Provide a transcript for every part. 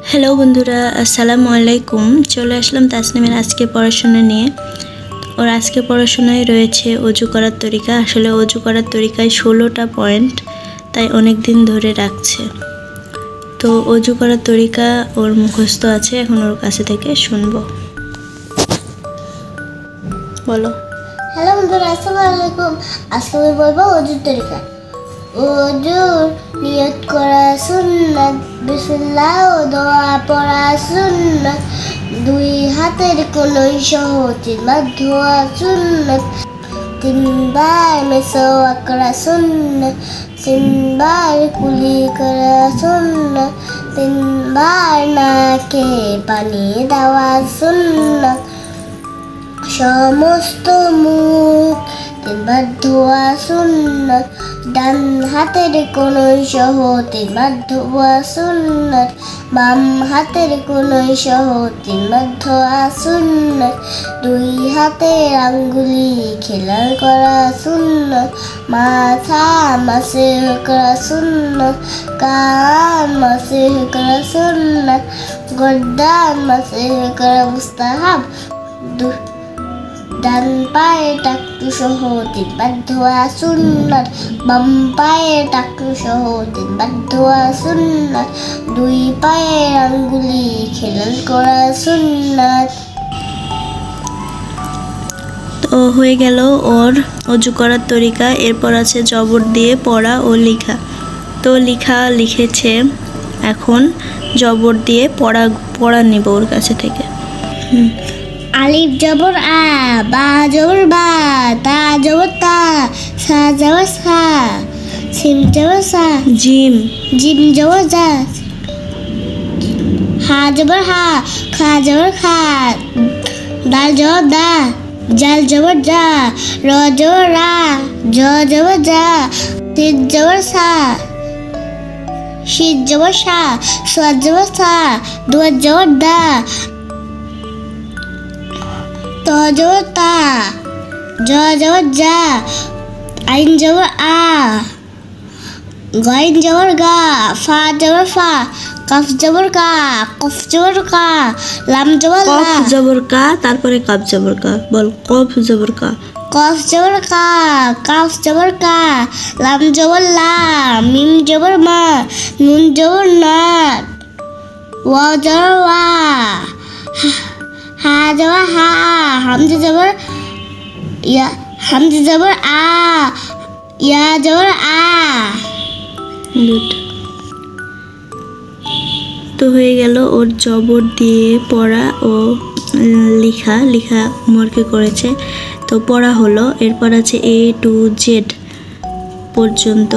Hello বন্ধুরা, আসসালামু আলাইকুম। চলে আসলাম তাসনিমের আজকে পড়াশোনা নিয়ে। ওর আজকে পড়াশোনায় রয়েছে অজু করার তরিকা। আসলে অজু করার তরিকায় 16টা পয়েন্ট, তাই অনেক দিন ধরে রাখছে। তো অজু করার তরিকা ওর মুখস্থ আছে, এখন ওর কাছে থেকে শুনবো। বলো। হ্যালো বন্ধুরা, আসসালামু আলাইকুম। আজকে আমি বলবো অজুর তরিকা। অজুর নিয়ত করা সুন্নাত, বিসমিল্লাহ ও দোয়া পড়া সুন্নাত, দুই হাতের কোনোই সহ 3 বার ধোয়া সুন্নাত, 3 বার মেসওয়াক করা সুন্নাত, 3 বার কুলি করা সুন্নাত, 3 বার নাকে পানি দেওয়া সুন্নাত, সমস্ত মুখ 3 বার ধোয়া সুন্নাত, ডান হাতের কোনোই সহ 3 বার ধোয়া সুন্নাত, বাম হাতের কোনোই সহ 3 বার ধোয়া সুন্নাত, 2 হাতের আঙ্গুলি খেলার করা সুন্নাত, মাথা মাসিহ করা সুন্নাত, কান মাসিহ করা সুন্নাত, গর্দান মাসিহ করা মুস্তাহাব, ডান পায়ে টাকটু সহ 3 বার ধোয়া সুন্নাত, বাম পায়ে টাকটু সহ 3 বার ধোয়া সুন্নাত, 2 পায়ের আঙ্গুলি খেলাল করা সুন্নাত। তো হয়ে গেল ওর অজু করার তরিকা। এরপর আছে জবর দিয়ে পড়া ও লেখা। তো লিখেছে, এখন জবর দিয়ে পড়া নিব ওর কাছে থেকে। আলিফ জবর আ, বা জবর বা, তা জবর তা, সা জবর সা, সিম জবর সা, জিম জবর জা, হা জবর হা, খা জবর খা, দাল জবর দা, জাল জবর জা, র জবর রা, জ জবর জা, সিদ জবর সা, শিদ জবর সা, সাদ জবর সা, দুয়ার জবর দা, ত জবর তা, জ জবর জা, আইন জবর আ, গাইন জবর গা, ফা জবর ফা, কাফ জবর কা, কফ জবর কা, লাম জবর লা, কফ জবর কা, তারপরে কাফ জবর কা। বল, কফ জবর কা, কফ জবর কা, কাফ জবর কা, লাম জবর লা, মিম জবর মা, নুন জবর না, ওয়া জবর ওয়া, হা জবর হা, হামজা জবর ইয়া, হামজা জবর আ, ইয়া জবর আ। গুড। তো হয়ে গেল ওর জবর দিয়ে পড়া ও লেখা হোমওয়ার্কে করেছে। তো পড়া হলো। এরপর আছে A to Z পর্যন্ত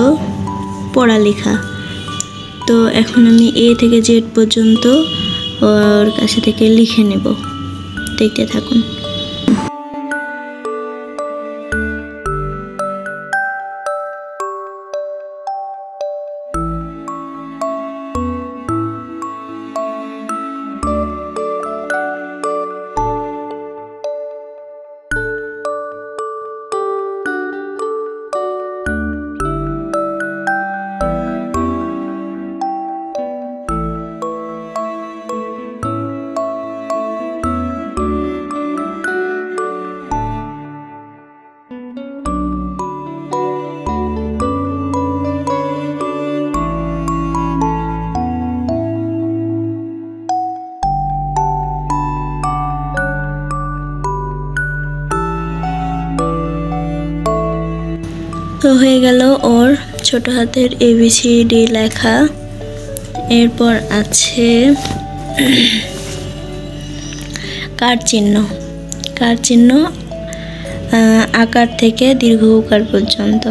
পড়ালেখা। তো এখন আমি A থেকে Z পর্যন্ত ওর কাছে থেকে লিখে নেব। দেখতে থাকুন। তো হয়ে গেল ওর ছোট হাতের ABCD লেখা। এরপর আছে কার চিহ্ন আকার থেকে দীর্ঘ উকার পর্যন্ত।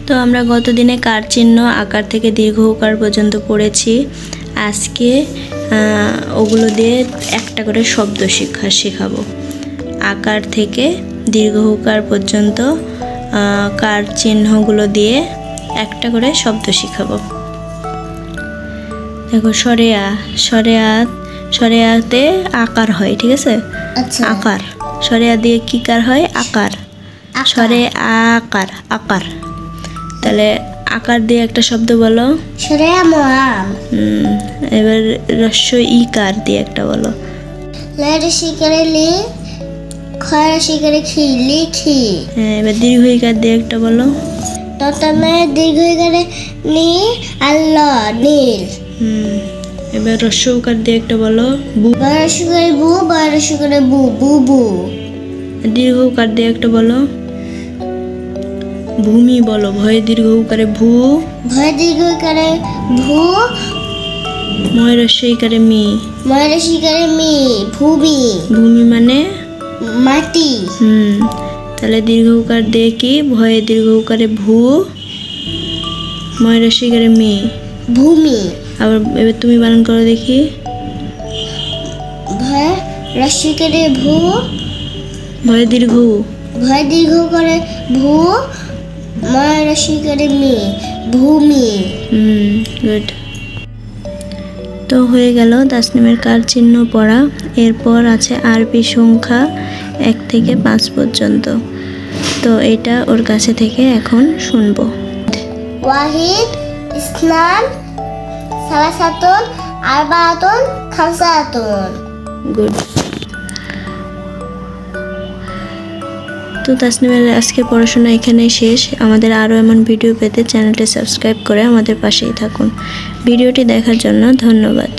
তো আমরা গত দিনে কার চিহ্ন আকার থেকে দীর্ঘ উকার পর্যন্ত পড়েছি। আজকে ওগুলো দিয়ে একটা করে শব্দ শেখাবো। আকার থেকে দীর্ঘ উকার পর্যন্ত কার চিহ্নগুলো দিয়ে একটা করে শব্দ শেখাবো। দেখো, সরেয়াতে আকার হয়, ঠিক আছে? আচ্ছা, আকার। সরেয়া দিয়ে কি কার হয়? আকার। স্বরে আকার আকার। তাহলে আকার দিয়ে একটা শব্দ বলো। স্বরে আম। এবার রস্য ইকার দিয়ে একটা বলো। লরে শিকারে লি, খরে শিকারে খি, লিখি। হ্যাঁ, এবার দীর্ঘ ইকার দিয়ে একটা বলো। ততমে দীর্ঘ ইকারে নি, আল্লাহ, নীল। এবার রস্য উকার দিয়ে একটা বলো। বু। বড় শিকারে বু, বড় শিকারে বু, বুবু। দীর্ঘ উকার দিয়ে একটা বলো। ভূমি বলো। ভয়ে দীর্ঘ উকারে ভূ। ভয় দীর্ঘ ইকারে ভু, ময় রস্য ইকারে মি। ময়ূর শিকারে মি, ভূমি। ভূমি মানে মাটি। তাহলে দীর্ঘ উকার দিয়ে কি? ভয়ে দীর্ঘ উকারে ভূ, ময় রস্য ইকারে মি, ভূমি। আবার এবার তুমি বানান করো দেখি। ভয় রসিকারে ভূ, ভয়ে দীর্ঘ উ। ভয় দীর্ঘ করে ভূ, ময় রসিকারে মি, ভূমি। গুড। তো হয়ে গেল তাসনিমের কার চিহ্ন পড়া। এরপর আছে আরবি সংখ্যা 1 থেকে 5 পর্যন্ত। তো এটা ওর কাছে থেকে এখন শুনবো। ওয়াহিদ, ইসনান, সালাসাতুন, আরবাআতুন, খামসাতুন। গুড। তো তাসনিমের আজকে পড়াশোনা এখানেই শেষ। আমাদের আরও এমন ভিডিও পেতে চ্যানেলটি সাবস্ক্রাইব করে আমাদের পাশেই থাকুন। ভিডিওটি দেখার জন্য ধন্যবাদ।